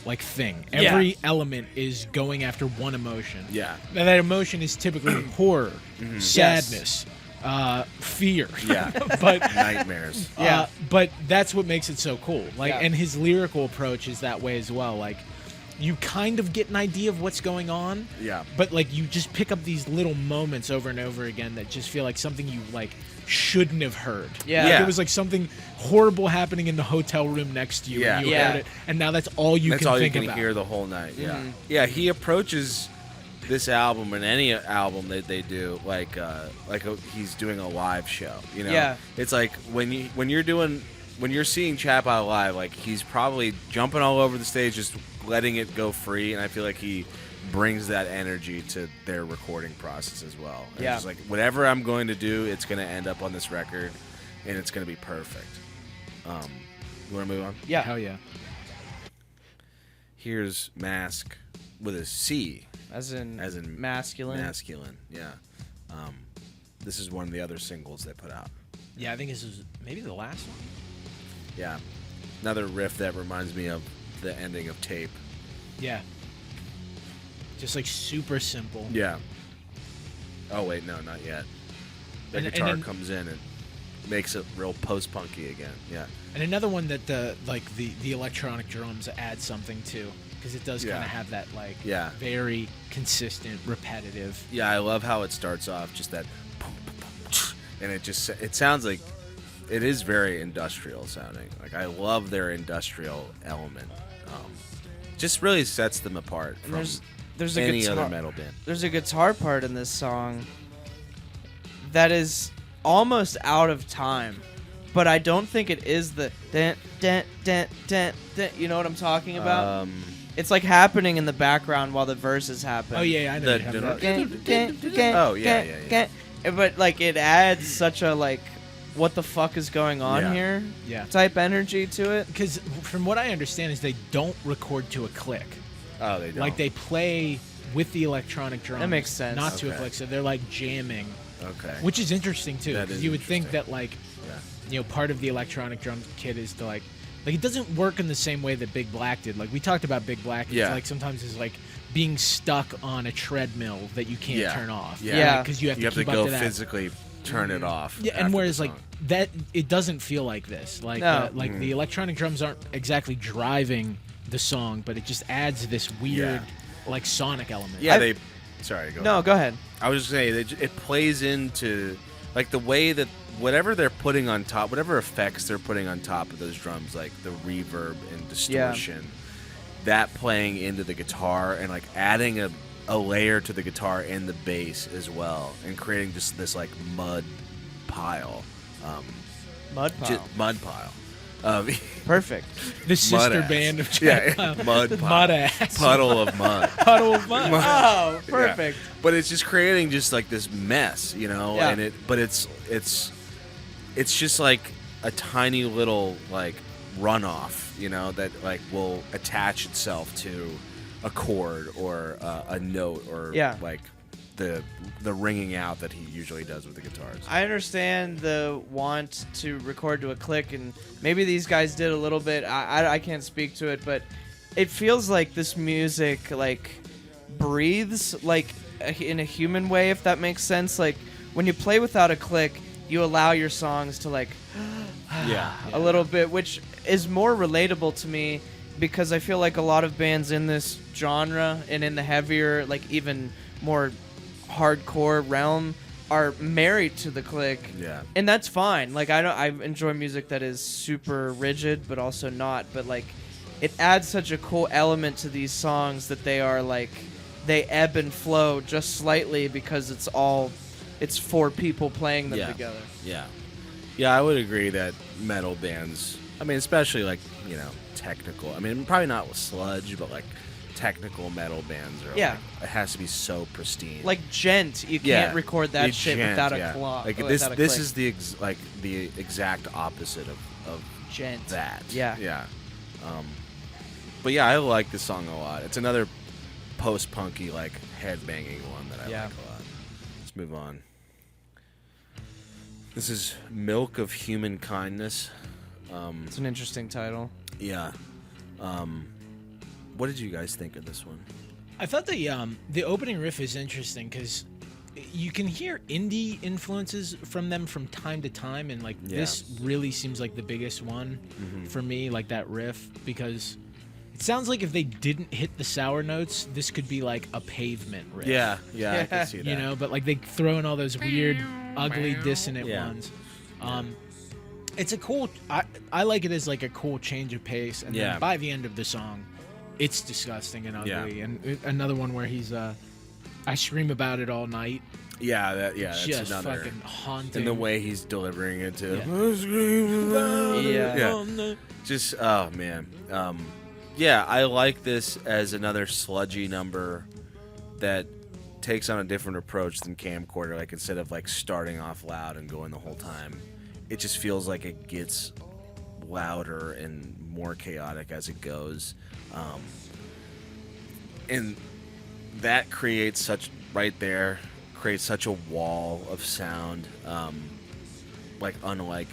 like thing. Every element is going after one emotion. Yeah. Now, that emotion is typically horror, sadness, fear. Yeah. But nightmares. But that's what makes it so cool. Like, Yeah. and his lyrical approach is that way as well. Like, you kind of get an idea of what's going on. Yeah. But like, you just pick up these little moments over and over again that just feel like something you like shouldn't have heard. Yeah. Like, Yeah. it was like something horrible happening in the hotel room next to you. Yeah. And you Yeah. heard it, and now that's all you That's can all think you can about. hear the whole night. Yeah. Yeah, he approaches this album and any album that they do like he's doing a live show, you know. Yeah. It's like when you're seeing Chapel live, like he's probably jumping all over the stage, just letting it go free, and I feel like he brings that energy to their recording process as well. And Yeah. it's just like whatever I'm going to do, it's going to end up on this record, and it's going to be perfect. You want to move on? Yeah. Hell yeah. Here's Masc with a C. As in Masculine. masculine. Yeah. This is one of the other singles they put out. Yeah, I think this is maybe the last one. Yeah. Another riff that reminds me of the ending of Tape. Yeah. Just like super simple. Yeah. Oh, wait, no, not yet. The And guitar then- comes in and makes it real post-punky again. Yeah. And another one that the electronic drums add something to, because it does kind of have that like very consistent, repetitive. Yeah, I love how it starts off just that, and it sounds like it is very industrial sounding. Like I love their industrial element. Just really sets them apart from there's any a guitar, other metal band. There's a guitar part in this song that is almost out of time, but I don't think it is the dun, dun, dun, dun, dun, you know what I'm talking about? It's like happening in the background while the verses happen. Oh yeah, I know. Oh yeah. But like it adds such a like, what the fuck is going on here? Yeah. Type energy to it. Because from what I understand is they don't record to a click. Oh, they don't. Like they play with the electronic drums. That makes sense. Not to a click, so they're like jamming. Okay. Which is interesting too. That is you would think that like, part of the electronic drum kit is to like it doesn't work in the same way that Big Black did. Like we talked about Big Black. It's like sometimes it's like being stuck on a treadmill that you can't turn off. Yeah. Because you have to keep go up to that. physically turn it off. Yeah, and whereas like that, it doesn't feel like this. Like the electronic drums aren't exactly driving the song, but it just adds this weird like sonic element. Yeah, Sorry, go ahead. No, go ahead. I was just saying it plays into like the way that whatever they're putting on top, whatever effects they're putting on top of those drums, like the reverb and distortion, that playing into the guitar and like adding a layer to the guitar and the bass as well, and creating just this like mud pile. Mud pile. Perfect. The sister band of mud pile. Mud ass. Puddle of mud. Puddle of mud. Oh, perfect. Yeah. But it's just creating just like this mess, and it's just like a tiny little like runoff, that like will attach itself to a chord or a note or like the ringing out that he usually does with the guitars. I understand the want to record to a click, and maybe these guys did a little bit. I can't speak to it, but it feels like this music like breathes like in a human way, if that makes sense. Like when you play without a click, you allow your songs to like a little bit, which is more relatable to me because I feel like a lot of bands in this genre and in the heavier, like even more hardcore realm are married to the click. Yeah. And that's fine. Like I enjoy music that is super rigid but also not, but like it adds such a cool element to these songs that they are like they ebb and flow just slightly because it's four people playing them together. Yeah, I would agree that metal bands, I mean especially like, technical. I mean probably not with sludge, but like technical metal bands are like, it has to be so pristine. Like Gent, you can't record that shit without a clock. Like this is the exact opposite of Gent. That. Yeah. But yeah, I like this song a lot. It's another post-punky like headbanging one that I like a lot. Let's move on. This is Milk of Human Kindness. It's an interesting title. Yeah. What did you guys think of this one? I thought the opening riff is interesting because you can hear indie influences from them from time to time, and like this really seems like the biggest one for me, like that riff, because it sounds like if they didn't hit the sour notes, this could be like a Pavement riff. Yeah, I can see that. But like they throw in all those weird, ugly, dissonant ones. It's a cool. I like it as like a cool change of pace, and then by the end of the song, it's disgusting and ugly. And another one where he's I scream about it all night. Yeah, that's just another fucking haunting. And the way he's delivering it too. Just oh man. I like this as another sludgy number that takes on a different approach than Camcorder. Like instead of like starting off loud and going the whole time, it just feels like it gets louder and more chaotic as it goes. And that creates such a wall of sound, like unlike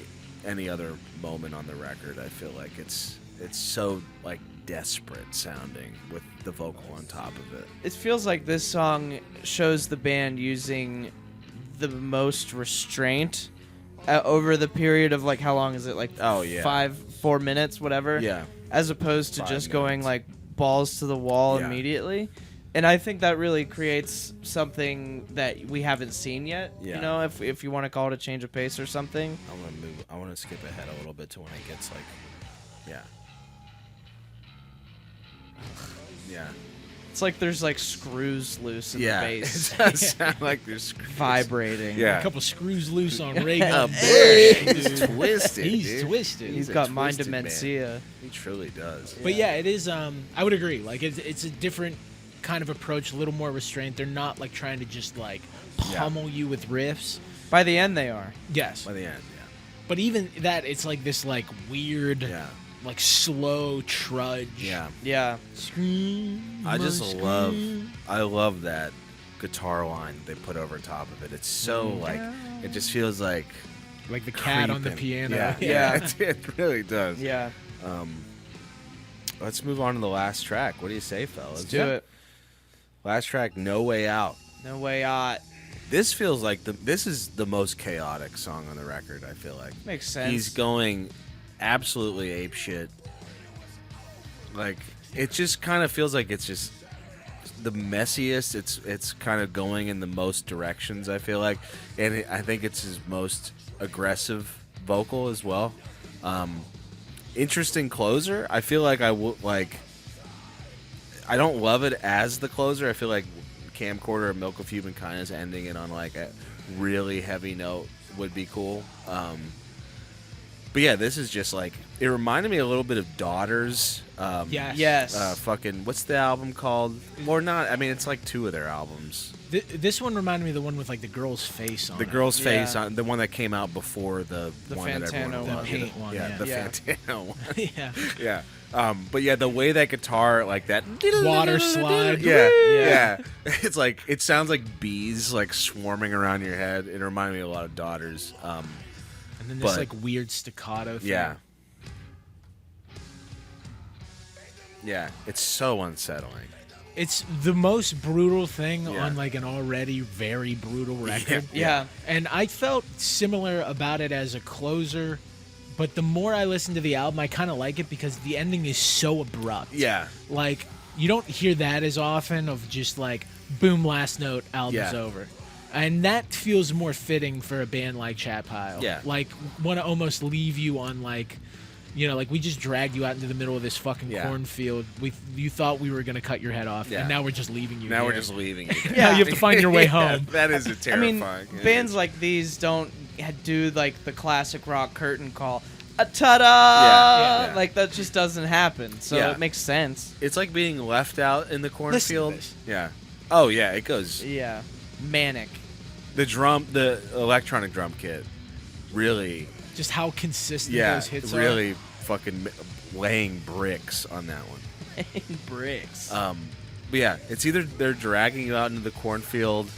any other moment on the record. I feel like it's so like desperate sounding with the vocal on top of it. It feels like this song shows the band using the most restraint over the period of like how long is it, like 4 minutes, whatever, as opposed to 5 just minutes. going like balls to the wall Yeah. immediately. And I think that really creates something that we haven't seen yet. Yeah. You know, if you want to call it a change of pace or something. I want to skip ahead a little bit to when it gets like, yeah. Yeah. It's like there's like screws loose in the Yeah. bass. It does sound like there's screws. Vibrating. Yeah. A couple screws loose on Raygun Busch. He's dude. twisted. He's dude. twisted. He's a got mind twisted man. dementia. He truly does. But yeah, it is. I would agree. Like it's a different kind of approach, a little more restraint. They're not like trying to just like pummel you with riffs. By the end, they are. Yes, By the end, but even that, it's like this like weird, yeah. like slow trudge. Yeah. Yeah. Scream, I just scream. love that guitar line they put over top of it. It's so like, it just feels like Like the cat on the creeping. piano. Yeah. It really does. Yeah. Let's move on to the last track. What do you say, fellas? Let's do it. Last track, No Way Out. No way out. This feels like this is the most chaotic song on the record, I feel like. Makes sense. He's going absolutely apeshit. Like, it just kind of feels like it's just the messiest. It's kind of going in the most directions, I feel like. And I think it's his most aggressive vocal as well. Interesting closer. I feel like I don't love it as the closer. I feel like Camcorder or Milk of Human Kindness ending it on like a really heavy note would be cool. But yeah, this is just like, it reminded me a little bit of Daughters. Yes. Yes. Fucking, what's the album called? Or not, I mean, it's like two of their albums. This one reminded me of the one with like the girl's face on The it. girl's Yeah. face, on the one that came out before the one that Fantano everyone one. loved. The paint one, Yeah, yeah. the Yeah. Fantano one. yeah. Yeah. But yeah, the way that guitar, like that Water slide. Yeah, Yeah. yeah. It's like, it sounds like bees like swarming around your head. It reminded me a lot of Daughters. And then this But- like weird staccato thing. Yeah. Yeah, it's so unsettling. It's the most brutal thing Yeah. on like an already very brutal record. Yeah. And I felt similar about it as a closer, but the more I listen to the album, I kind of like it because the ending is so abrupt. Yeah. Like, you don't hear that as often of just like, boom, last note, album's Yeah. over. And that feels more fitting for a band like Chat Pile. Yeah. Like, want to almost leave you on like, you know, like we just dragged you out into the middle of this fucking Yeah. cornfield. You thought we were going to cut your head off, Yeah. and now we're just leaving you Now here. we're just leaving you. Now you have to find your way home. That is a I terrifying. mean, bands like these don't do like the classic rock curtain call. Ta-da! Yeah. Like that just doesn't happen. So Yeah. it makes sense. It's like being left out in the cornfield. this. Yeah. Oh yeah, it goes. Yeah. Manic. The electronic drum kit, really. Just how consistent Yeah, those hits are. really fucking laying bricks on that one. Bricks. But yeah, it's either they're dragging you out into the cornfield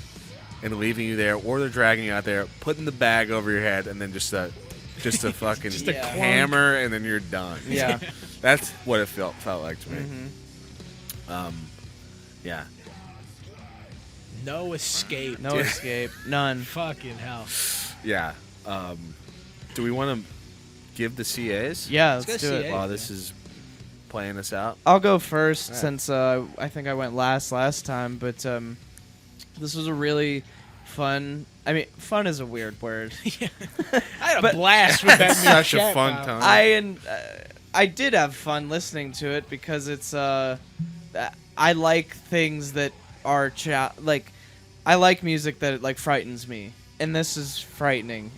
and leaving you there, or they're dragging you out there, putting the bag over your head, and then just a fucking Just a Yeah. hammer, and then you're done. Yeah. That's what it felt like to me. Mm-hmm. Yeah. No escape. No escape. None. Fucking hell. Yeah. Do we want to give the CAs? Yeah, Let's let's go do CA. it. While this is playing us out. I'll go first Alright. since I think I went last time, but this was a really fun. I mean, fun is a weird word. I had a But- blast with that new Such a Chat fun Pile. time. I did have fun listening to it because it's I like things that are like I like music that like frightens me, and this is frightening.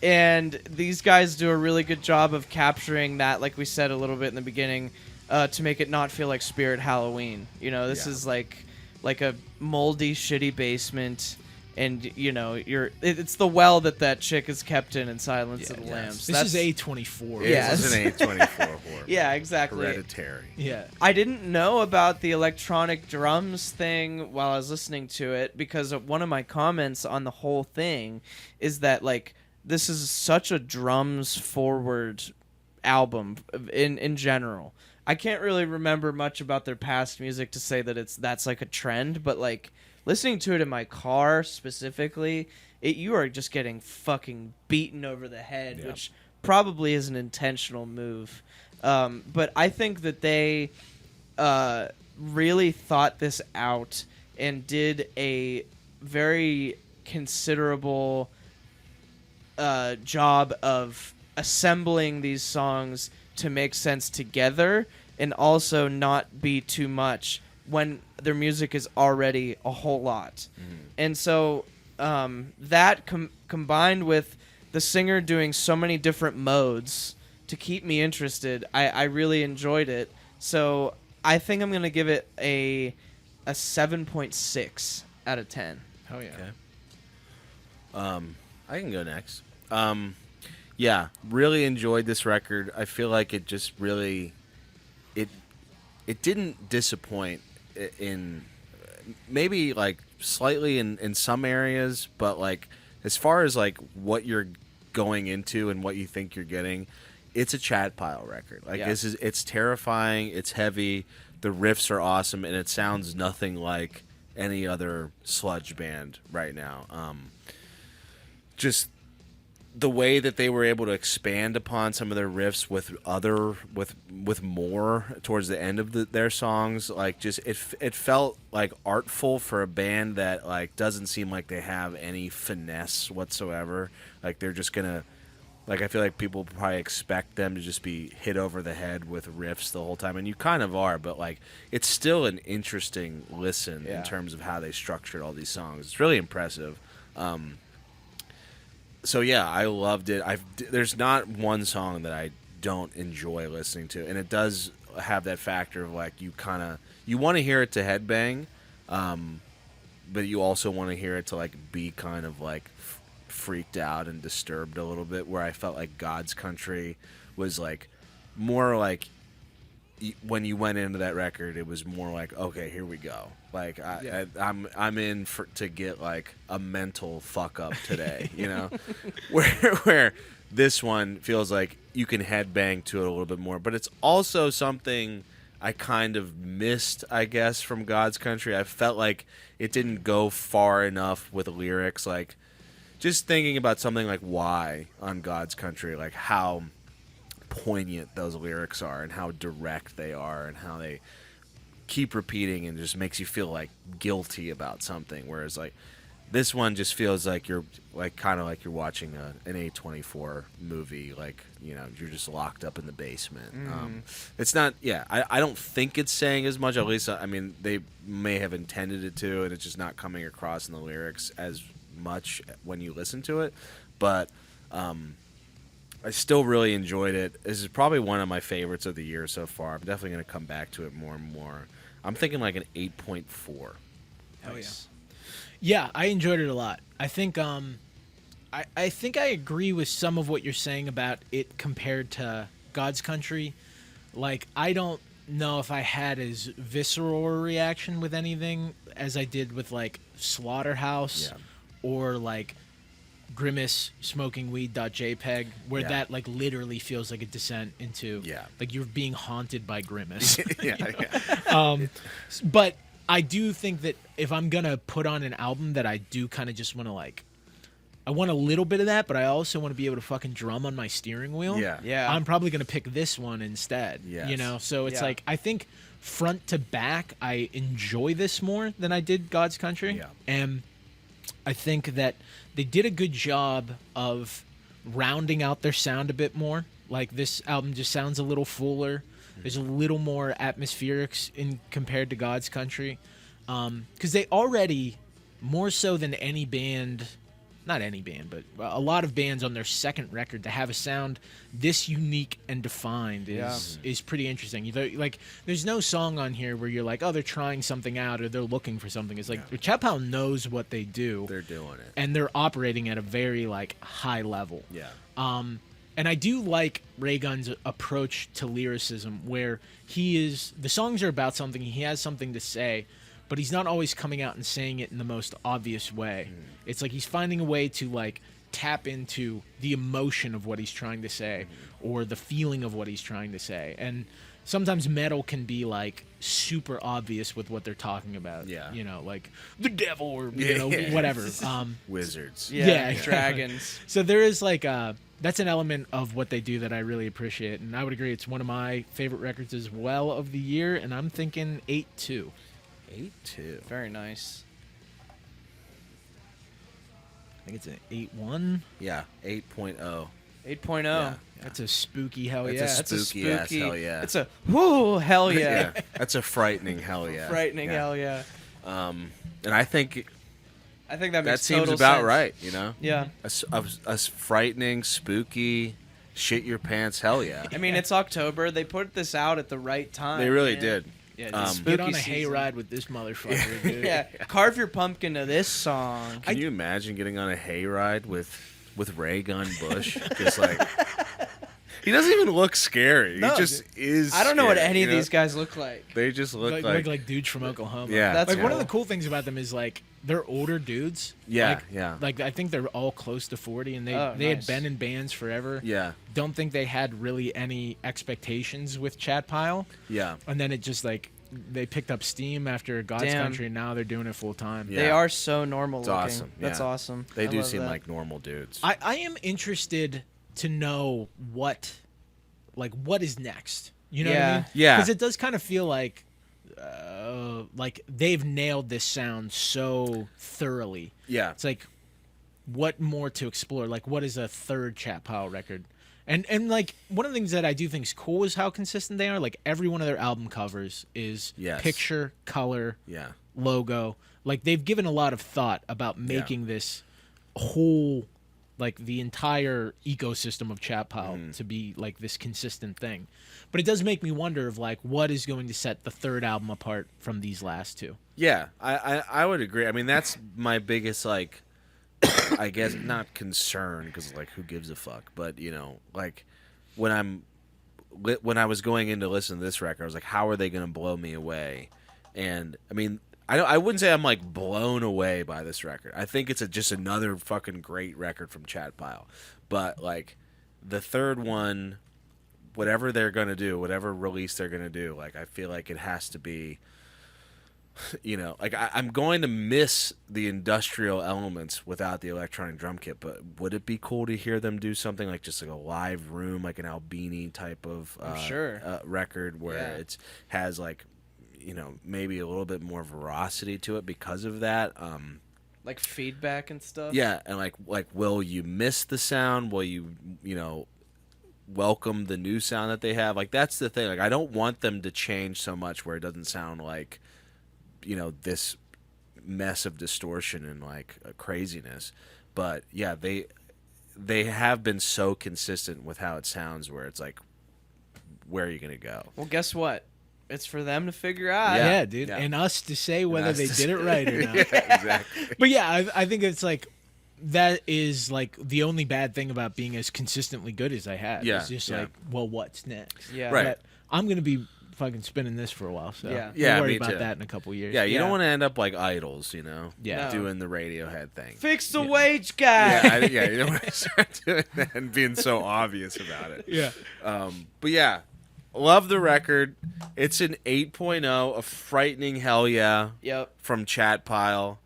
And these guys do a really good job of capturing that, like we said a little bit in the beginning, to make it not feel like Spirit Halloween. You know, this Yeah. is like a moldy, shitty basement, and you know, it's the well that chick is kept in Silence of the yes. Lambs. This is A24. Yeah. This is an A24 horror. Yeah, exactly. Hereditary. Yeah. I didn't know about the electronic drums thing while I was listening to it because one of my comments on the whole thing is that like this is such a drums forward album in general. I can't really remember much about their past music to say that that's like a trend, but like listening to it in my car specifically, you are just getting fucking beaten over the head, which probably is an intentional move. But I think that they really thought this out and did a very considerable job of assembling these songs to make sense together and also not be too much when their music is already a whole lot. And so that combined with the singer doing so many different modes to keep me interested, I really enjoyed it. So I think I'm going to give it a 7.6 out of 10. Oh yeah. Okay. I can go next. Yeah, really enjoyed this record. I feel like it just really, it didn't disappoint in maybe like slightly in some areas, but like as far as like what you're going into and what you think you're getting, it's a chat pile record. Like it's terrifying, it's heavy, the riffs are awesome, and it sounds nothing like any other sludge band right now. Just the way that they were able to expand upon some of their riffs with more towards the end of their songs, like just it felt like artful for a band that like doesn't seem like they have any finesse whatsoever. Like they're just gonna, like I feel like people probably expect them to just be hit over the head with riffs the whole time, and you kind of are, but like it's still an interesting listen in terms of how they structured all these songs. It's really impressive. So yeah, I loved it. There's not one song that I don't enjoy listening to, and it does have that factor of like you want to hear it to headbang, but you also want to hear it to like be kind of like freaked out and disturbed a little bit. Where I felt like God's Country was like more like when you went into that record, it was more like, okay, here we go. Like I'm in to get like a mental fuck up today, you know, where this one feels like you can headbang to it a little bit more, but it's also something I kind of missed, I guess, from God's Country. I felt like it didn't go far enough with lyrics, like just thinking about something like Why on God's Country, like how poignant those lyrics are and how direct they are and how they keep repeating and just makes you feel like guilty about something, whereas like this one just feels like you're like kind of like you're watching an A24 movie, like, you know, you're just locked up in the basement. It's not, I don't think it's saying as much, at least I mean they may have intended it to, and it's just not coming across in the lyrics as much when you listen to it, but I still really enjoyed it. This is probably one of my favorites of the year so far. I'm definitely going to come back to it more and more. I'm thinking like an 8.4. Hell nice. Yeah, I enjoyed it a lot. I think I think I agree with some of what you're saying about it compared to God's Country. Like, I don't know if I had as visceral a reaction with anything as I did with like Slaughterhouse or like Grimace smoking weed.jpg, where that like literally feels like a descent into like you're being haunted by Grimace. But I do think that if I'm gonna put on an album that I do kind of just want to like, I want a little bit of that, but I also want to be able to fucking drum on my steering wheel. I'm probably gonna pick this one instead. You know, so it's like I think front to back I enjoy this more than I did God's Country. And I think that they did a good job of rounding out their sound a bit more. Like, this album just sounds a little fuller. There's a little more atmospherics in compared to God's Country. Because they already, more so than any band, not any band, but a lot of bands on their second record, to have a sound this unique and defined is pretty interesting. Like, there's no song on here where you're like, oh, they're trying something out or they're looking for something. It's like Chat Pile knows what they do. They're doing it. And they're operating at a very, like, high level. And I do like Raygun's approach to lyricism, where the songs are about something, he has something to say, but he's not always coming out and saying it in the most obvious way. It's like he's finding a way to like tap into the emotion of what he's trying to say or the feeling of what he's trying to say. And sometimes metal can be like super obvious with what they're talking about. Yeah. You know, like the devil or whatever. Wizards. Yeah, dragons. So there is like that's an element of what they do that I really appreciate, and I would agree it's one of my favorite records as well of the year, and I'm thinking 8-2. 8-2. Very nice. I think it's an 8-1. Yeah, 8.0. 8.0. Yeah. That's a spooky hell yeah. That's a spooky ass hell yeah. It's a whoo hell yeah. That's a frightening hell yeah. Frightening hell yeah. And I think that makes seems total about sense. right, you know? Yeah. A frightening, spooky, shit your pants hell yeah. I mean, it's October. They put this out at the right time. They really man. did. Yeah, Get on a season. hayride with this motherfucker, dude. Yeah, carve your pumpkin to this song. Can you imagine getting on a hayride with Raygun Busch? Just like he doesn't even look scary. No, he just is. I don't know what scary, any you of know? these guys look like. They just look like dudes from Oklahoma. Yeah, That's like one of cool. the cool things about them is like they're older dudes. Yeah, like, yeah. Like I think they're all close to 40, and they had nice. been in bands forever. Yeah, Don't think they had really any expectations with Chat Pile, yeah. and then it just like they picked up steam after God's Damn. Country, and now they're doing it full time. Yeah. They are so normal looking. awesome, That's yeah. awesome. They I do love seem that. like normal dudes. I am interested to know what is next. You know what I Yeah. mean? Yeah. Because it does kind of feel like they've nailed this sound so thoroughly. Yeah, It's like, what more to explore? Like, what is a third Chat Pile record? And like, one of the things that I do think is cool is how consistent they are. Like, every one of their album covers is Yes. picture, color, yeah, logo. Like, they've given a lot of thought about making this whole, like, the entire ecosystem of Chat Pile to be, like, this consistent thing. But it does make me wonder of, like, what is going to set the third album apart from these last two? yeah. I would agree. I mean, that's my biggest like. I guess not concern because like who gives a fuck, but you know, like when I was going in to listen to this record, I was like, how are they going to blow me away? And I mean, I wouldn't say I'm like blown away by this record. I think it's just another fucking great record from Chat Pile, but like the third one, whatever they're going to do, whatever release they're going to do, like I feel like it has to be. You know, like I'm going to miss the industrial elements without the electronic drum kit, but would it be cool to hear them do something like just like a live room, like an Albini type of record where it has like, you know, maybe a little bit more veracity to it because of that. like feedback and stuff. Yeah, and like will you miss the sound? Will you know, welcome the new sound that they have? Like that's the thing. Like I don't want them to change so much where it doesn't sound like, you know, this mess of distortion and like craziness. But yeah, they have been so consistent with how it sounds where it's like, where are you gonna go? Well, guess what? It's for them to figure out. Yeah, dude. yeah. And us to say whether us they to did it say- right or not. Yeah, exactly. But yeah, I think it's like that is like the only bad thing about being as consistently good as I have. Yeah, It's just yeah. like, well, what's next? Yeah. Right. But I'm going to be fucking spinning this for a while, so Yeah. we'll Yeah, worry me about too. that in a couple years. Yeah, you Yeah. don't want to end up like Idols, you know? Yeah. No. Doing the Radiohead thing. Fix the wage guy. Yeah, you don't want to start doing that and being so obvious about it. Yeah. But yeah, love the record. It's an 8.0, a frightening hell yeah Yep. from Chat Pile.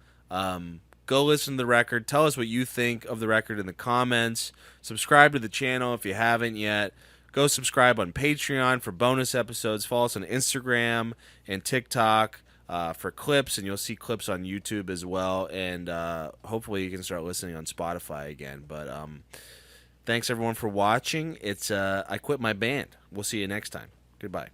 Go listen to the record. Tell us what you think of the record in the comments. Subscribe to the channel if you haven't yet. Go subscribe on Patreon for bonus episodes. Follow us on Instagram and TikTok for clips, and you'll see clips on YouTube as well. And hopefully you can start listening on Spotify again. But thanks everyone for watching. It's I Quit My Band. We'll see you next time. Goodbye.